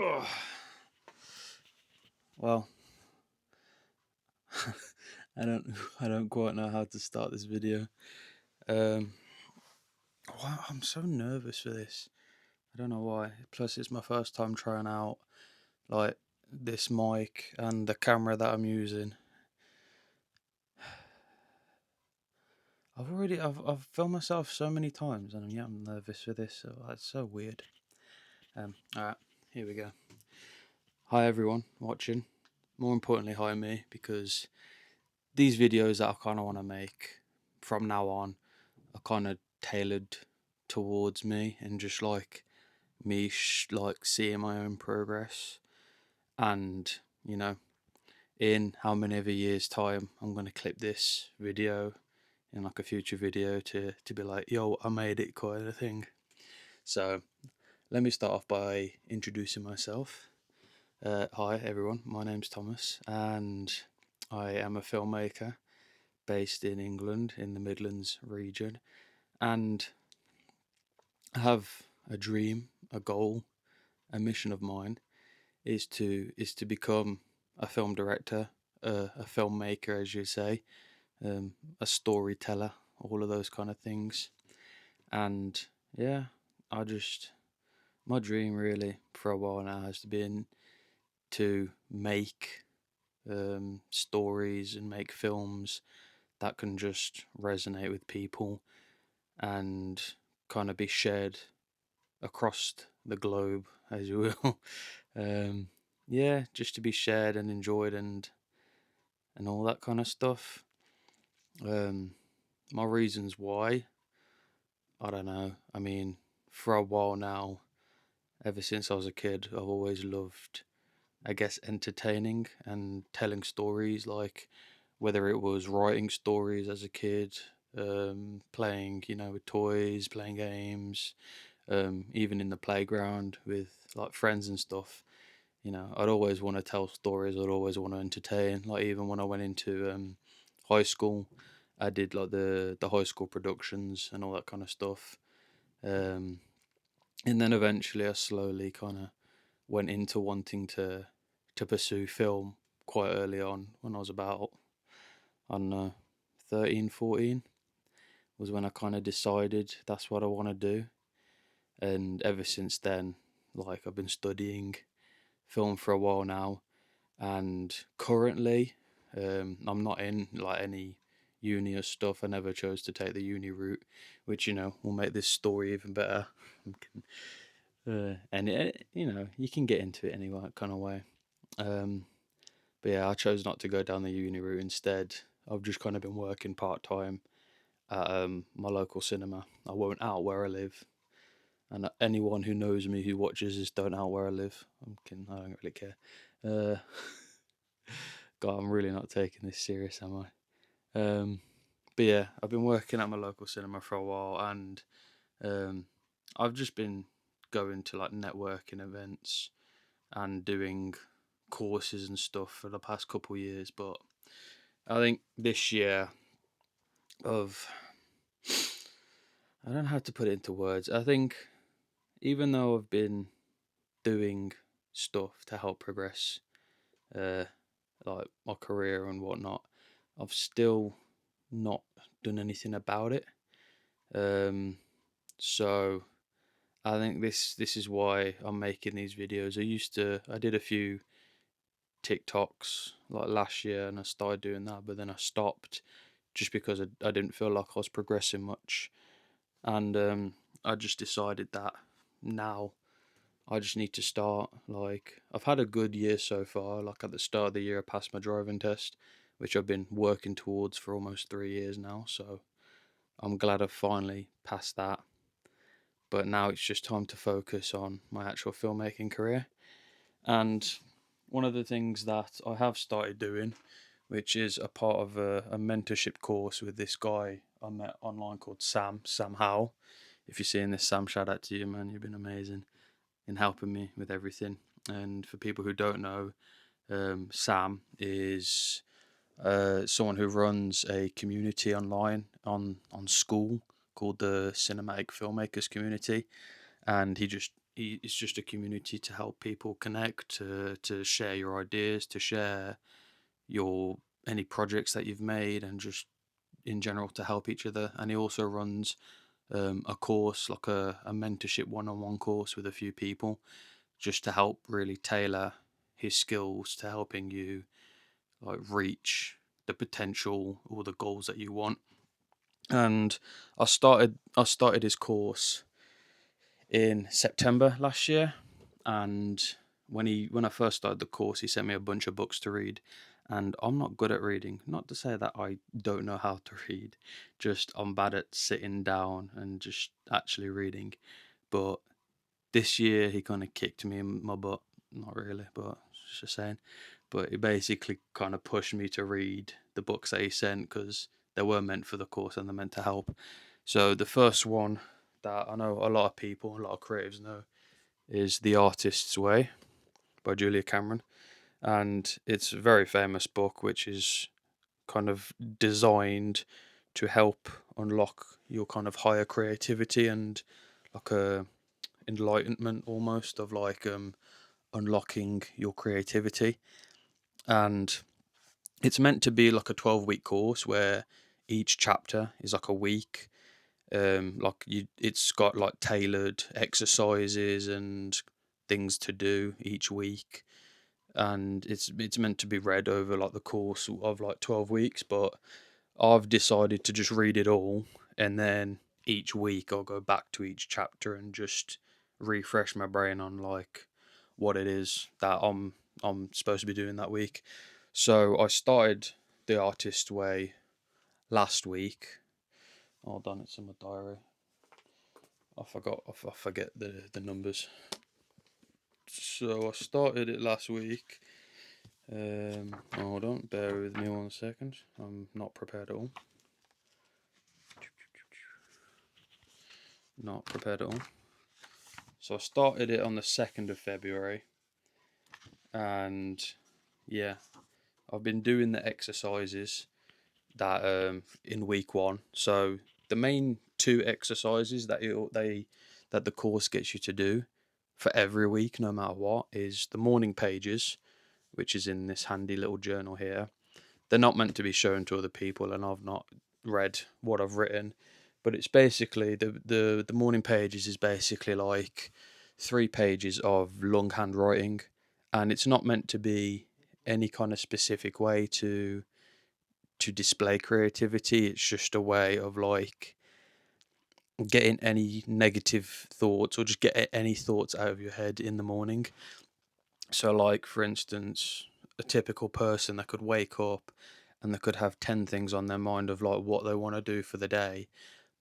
Oh, well, I don't I don't quite know how to start this video. Um, wow, I'm so nervous for this. I don't know why. Plus, it's my first time trying out like this mic and the camera that I'm using. I've filmed myself so many times, and yeah, I'm nervous for this. So it's so weird. All right, here we go. Hi everyone watching. More importantly, hi me, because these videos that I kind of want to make from now on are kind of tailored towards me and just like me like seeing my own progress. And you know, in how many of a years time I'm going to clip this video in like a future video to be like, yo, I made it, kind of thing. So let me start off by introducing myself. Hi everyone, my name's Thomas and I am a filmmaker based in England in the Midlands region, and I have a dream, a goal, a mission of mine is to become a film director, a filmmaker, as you say, a storyteller, all of those kind of things. And yeah, I just my dream really for a while now has been to make stories and make films that can just resonate with people and kind of be shared across the globe, as you will. um, yeah, just to be shared and enjoyed and all that kind of stuff. Um, my reasons why, I don't know. I mean, for a while now, ever since I was a kid, I've always loved, I guess, entertaining and telling stories. Like whether it was writing stories as a kid, playing, with toys, playing games, even in the playground with like friends and stuff. I'd always want to tell stories. I'd always want to entertain. Like even when I went into high school, I did like the high school productions and all that kind of stuff. Um, and then eventually, I slowly kind of went into wanting to pursue film quite early on. When I was about, I don't know, 13, 14 was when I kind of decided that's what I want to do. And ever since then, like I've been studying film for a while now, and currently, I'm not in like any uni or stuff. I never chose to take the uni route, which will make this story even better. And you can get into it any kind of way. Um, but yeah, I chose not to go down the uni route. Instead, I've just kind of been working part time at my local cinema. I won't out where I live, and anyone who knows me who watches this don't out where I live. I'm kidding. I don't really care. Uh, God, I'm really not taking this serious, am I? But yeah, I've been working at my local cinema for a while, and um, I've just been going to like networking events and doing courses and stuff for the past couple of years. But I think this year of I don't know how to put it into words. I think even though I've been doing stuff to help progress, uh, like my career and whatnot, I've still not done anything about it. Um, so I think this is why I'm making these videos. I did a few TikToks like last year, and I started doing that, but then I stopped just because I didn't feel like I was progressing much, and I just decided that now I just need to start. Like I've had a good year so far. Like at the start of the year, I passed my driving test, which I've been working towards for almost 3 years now. So I'm glad I've finally passed that. But now it's just time to focus on my actual filmmaking career. And one of the things that I have started doing, which is a part of a mentorship course with this guy I met online called Sam Howell. If you're seeing this, Sam, shout out to you, man. You've been amazing in helping me with everything. And for people who don't know, Sam is someone who runs a community online on school called the Cinematic Filmmakers Community, and he just it's just a community to help people connect, to share your ideas, to share your any projects that you've made, and just in general to help each other. And he also runs a course, like a mentorship one-on-one course with a few people, just to help really tailor his skills to helping you like reach the potential or the goals that you want. And I started his course in September last year, and when I first started the course, he sent me a bunch of books to read, and I'm not good at reading. Not to say that I don't know how to read, just I'm bad at sitting down and just actually reading. But this year he kind of kicked me in my butt. Not really, but just saying. But he basically kind of pushed me to read the books that he sent because they were meant for the course and they're meant to help. So the first one that I know a lot of people, a lot of creatives know, is The Artist's Way by Julia Cameron. And it's a very famous book which is kind of designed to help unlock your kind of higher creativity and like a enlightenment almost of like unlocking your creativity. And it's meant to be like a 12-week course where each chapter is like a week. Like it's got like tailored exercises and things to do each week, and it's meant to be read over like the course of like 12 weeks. But I've decided to just read it all, and then each week I'll go back to each chapter and just refresh my brain on like what it is that I'm supposed to be doing that week. So I started The Artist Way last week. Hold on, it's in my diary. I forget the numbers. So I started it last week. Hold on, bear with me 1 second. I'm not prepared at all. Not prepared at all. So I started it on the 2nd of February, and yeah, I've been doing the exercises that in week one. So the main two exercises that the course gets you to do for every week, no matter what, is the morning pages, which is in this handy little journal here. They're not meant to be shown to other people, and I've not read what I've written, but it's basically the morning pages is basically like 3 pages of long handwriting, and it's not meant to be any kind of specific way to display creativity. It's just a way of like getting any negative thoughts or just get any thoughts out of your head in the morning. So, like for instance, a typical person that could wake up and they could have 10 things on their mind of like what they want to do for the day,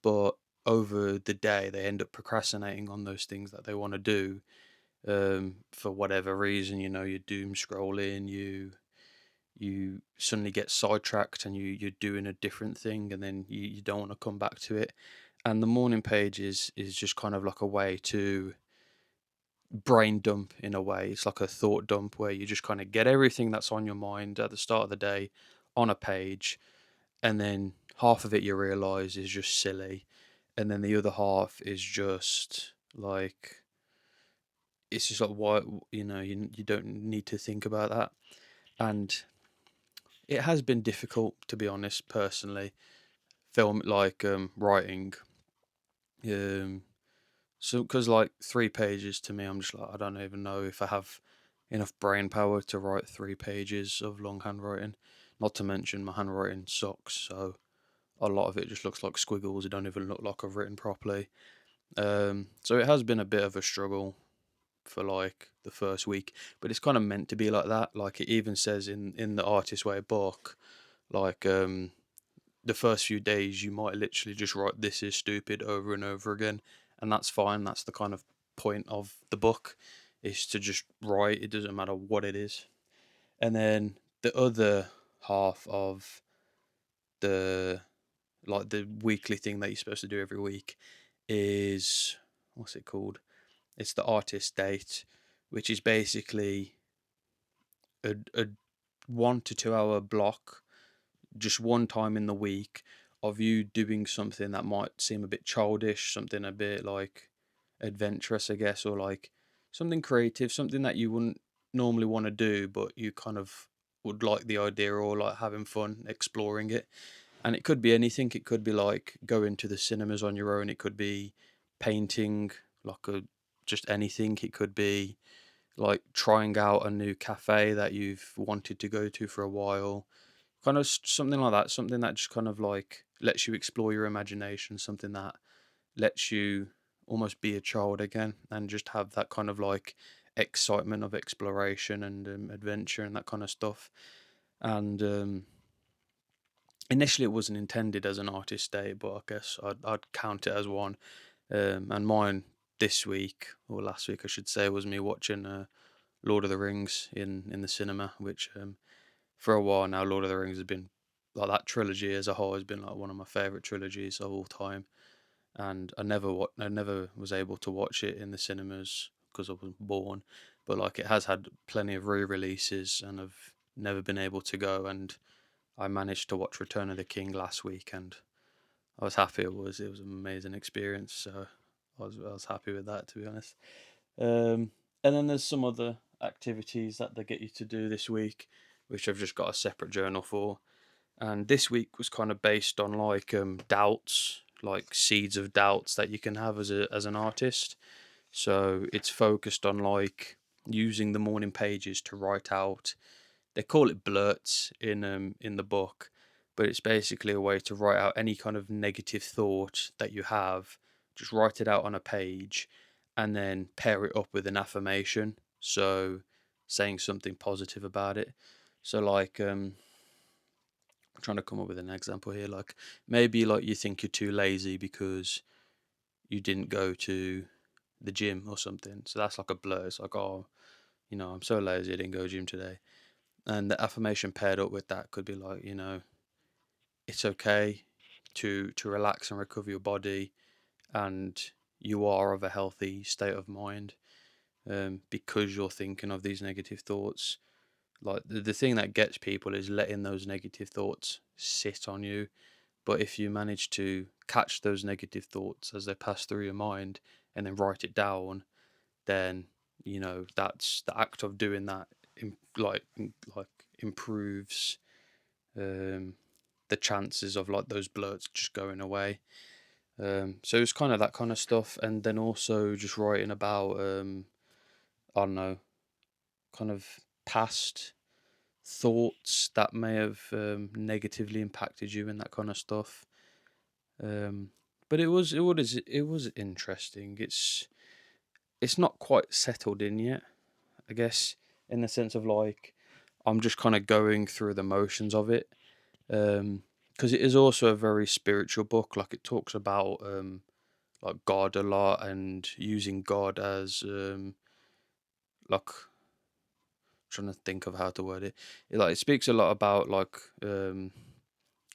but over the day they end up procrastinating on those things that they want to do, for whatever reason. You doom scrolling, you suddenly get sidetracked and you're doing a different thing, and then you don't want to come back to it. And the morning page is just kind of like a way to brain dump. In a way, it's like a thought dump where you just kind of get everything that's on your mind at the start of the day on a page, and then half of it you realize is just silly, and then the other half is just like, it's just like, why, you don't need to think about that. And it has been difficult, to be honest, personally, film like writing, um so because like 3 pages to me, I'm just like, I don't even know if I have enough brain power to write 3 pages of long handwriting. Not to mention my handwriting sucks, so a lot of it just looks like squiggles. It don't even look like I've written properly. So it has been a bit of a struggle for like the first week, but it's kind of meant to be like that. Like it even says in the Artist Way book, like the first few days you might literally just write "this is stupid" over and over again, and that's fine. That's the kind of point of the book, is to just write. It doesn't matter what it is. And then the other half of the like the weekly thing that you're supposed to do every week is, what's it called? It's the artist date, which is basically a 1 to 2 hour block, just one time in the week, of you doing something that might seem a bit childish, something a bit like adventurous, I guess, or like something creative, something that you wouldn't normally want to do, but you kind of would like the idea or like having fun exploring it. And it could be anything. It could be like going to the cinemas on your own. It could be painting, like a just anything. It could be like trying out a new cafe that you've wanted to go to for a while. Kind of something like that. Something that just kind of like lets you explore your imagination. Something that lets you almost be a child again and just have that kind of like excitement of exploration and adventure and that kind of stuff. And initially, it wasn't intended as an artist day, but I guess I'd count it as one. And mine this week or last week, I should say, was me watching Lord of the Rings in the cinema, which for a while now, Lord of the Rings has been like that trilogy as a whole has been like one of my favorite trilogies of all time. And I never was able to watch it in the cinemas because I wasn't born, but like it has had plenty of re-releases, and I've never been able to go. And I managed to watch Return of the King last week, and I was happy. It was an amazing experience. So I was happy with that, to be honest. And then there's some other activities that they get you to do this week, which I've just got a separate journal for. And this week was kind of based on like doubts, like seeds of doubts that you can have as an artist. So it's focused on like using the morning pages to write out. They call it blurts in the book, but it's basically a way to write out any kind of negative thought that you have. Just write it out on a page, and then pair it up with an affirmation. So saying something positive about it. So like I'm trying to come up with an example here. Like maybe like you think you're too lazy because you didn't go to the gym or something. So that's like a blur. It's like, oh, I'm so lazy I didn't go to gym today. And the affirmation paired up with that could be like, it's okay to relax and recover your body, and you are of a healthy state of mind, because you're thinking of these negative thoughts. Like the thing that gets people is letting those negative thoughts sit on you. But if you manage to catch those negative thoughts as they pass through your mind and then write it down, then that's the act of doing that. Like improves um, the chances of like those blurts just going away. So it's kind of that kind of stuff, and then also just writing about I don't know, kind of past thoughts that may have negatively impacted you and that kind of stuff. Um, but it was interesting. It's not quite settled in yet, I guess, in the sense of like I'm just kind of going through the motions of it. Because it is also a very spiritual book. Like it talks about like God a lot and using God as like trying to think of how to word it. It speaks a lot about like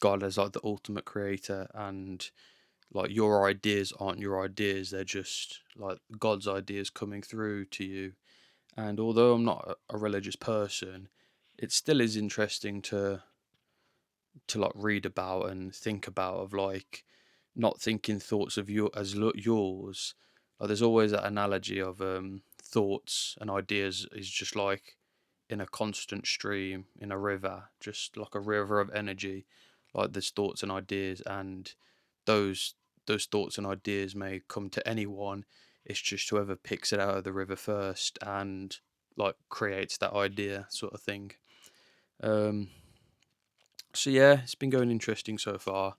God as like the ultimate creator, and like your ideas aren't your ideas, they're just like God's ideas coming through to you. And although I'm not a religious person, it still is interesting to like read about and think about of like not thinking thoughts of you as yours. Like there's always that analogy of thoughts and ideas is just like in a constant stream in a river, just like a river of energy. Like there's thoughts and ideas, and those those thoughts and ideas may come to anyone. It's just whoever picks it out of the river first and like creates that idea, sort of thing. Um, so yeah, it's been going interesting so far.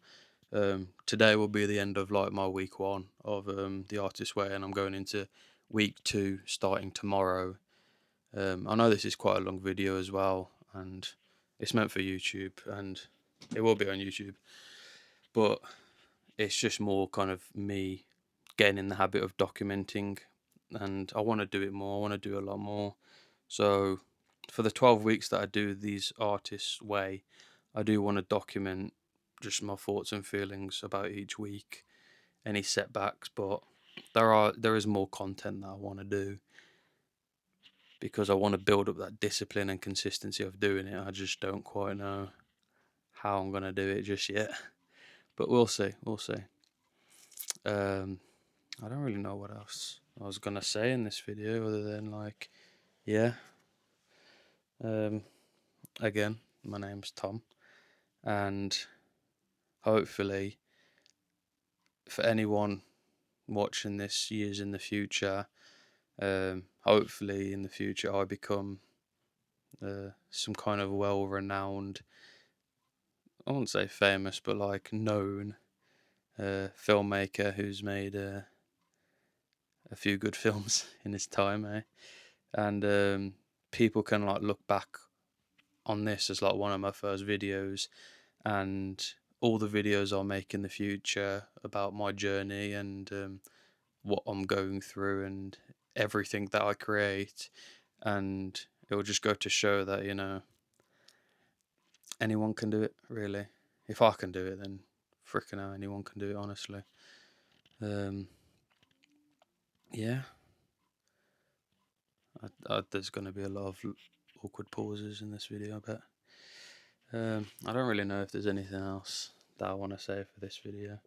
Today will be the end of like my week one of the artist way, and I'm going into week two starting tomorrow. I know this is quite a long video as well, and it's meant for YouTube, and it will be on YouTube, but it's just more kind of me getting in the habit of documenting, and I want to do it more. I want to do a lot more. So for the 12 weeks that I do these artists way, I do want to document just my thoughts and feelings about each week, any setbacks, but there is more content that I want to do because I want to build up that discipline and consistency of doing it. I just don't quite know how I'm gonna do it just yet, but we'll see. We'll see. Um, I don't really know what else I was gonna say in this video other than like, yeah. Again, my name's Tom, and hopefully, for anyone watching this years in the future, hopefully in the future I become some kind of well-renowned, I won't say famous, but like known filmmaker who's made a few good films in his time, eh? And people can like look back on this as like one of my first videos, and all the videos I'll make in the future about my journey and what I'm going through and everything that I create, and it will just go to show that, you know, anyone can do it, really. If I can do it, then freaking hell, anyone can do it, honestly. Yeah, there's going to be a lot of awkward pauses in this video, I bet. I don't really know if there's anything else that I want to say for this video.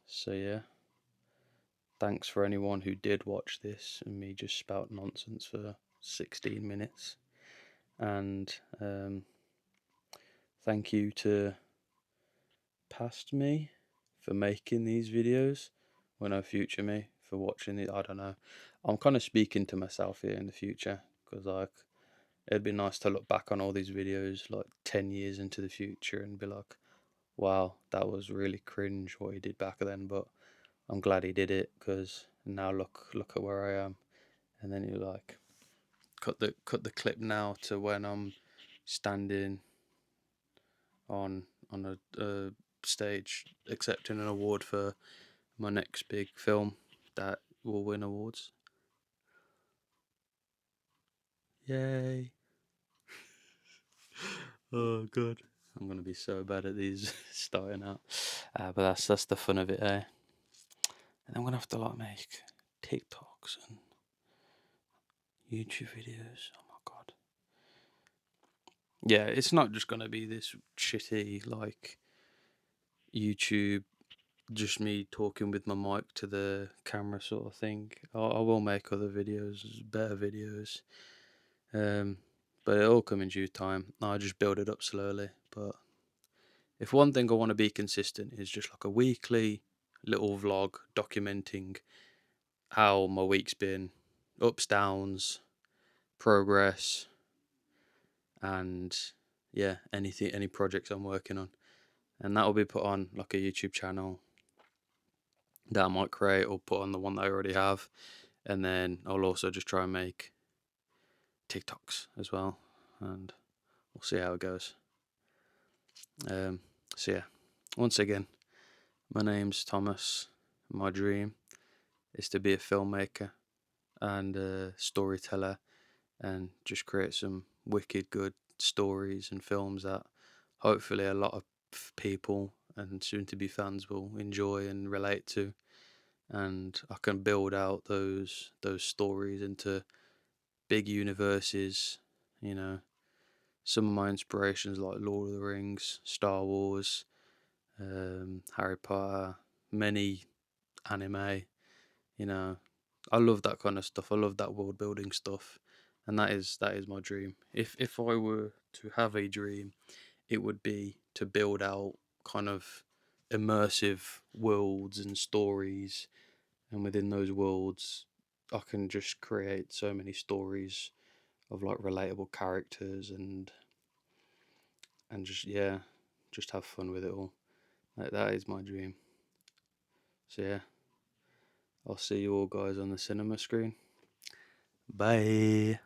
So yeah, thanks for anyone who did watch this and me just spout nonsense for 16 minutes. And thank you to past me for making these videos, well, no, future me for watching it. I don't know. I'm kind of speaking to myself here in the future, because like it'd be nice to look back on all these videos like 10 years into the future and be like, wow, that was really cringe what he did back then, but I'm glad he did it, because now look at where I am. And then you like cut the clip now to when I'm standing on a stage accepting an award for my next big film that will win awards. Yay! Oh god, I'm gonna be so bad at these starting out, but that's the fun of it, eh? And I'm gonna have to like make TikToks and YouTube videos. Oh my god. Yeah, it's not just gonna be this shitty like YouTube, just me talking with my mic to the camera sort of thing. I will make other videos, better videos, but it'll come in due time. I just build it up slowly. But if one thing I want to be consistent is just like a weekly little vlog documenting how my week's been, ups, downs, progress, and yeah, any projects I'm working on. And that will be put on like a YouTube channel that I might create, or put on the one that I already have. And then I'll also just try and make TikToks as well, and we'll see how it goes. So yeah, once again, my name's Thomas. My dream is to be a filmmaker and a storyteller, and just create some wicked good stories and films that hopefully a lot of people and soon to be fans will enjoy and relate to. And I can build out those stories into big universes. You know, some of my inspirations like Lord of the Rings, Star Wars, Harry Potter, many anime. You know, I love that kind of stuff. I love that world building stuff, and that is my dream. If I were to have a dream, it would be to build out kind of immersive worlds and stories, and within those worlds, I can just create so many stories of like relatable characters, and just, yeah, just have fun with it all. Like, that is my dream. So yeah, I'll see you all guys on the cinema screen. Bye.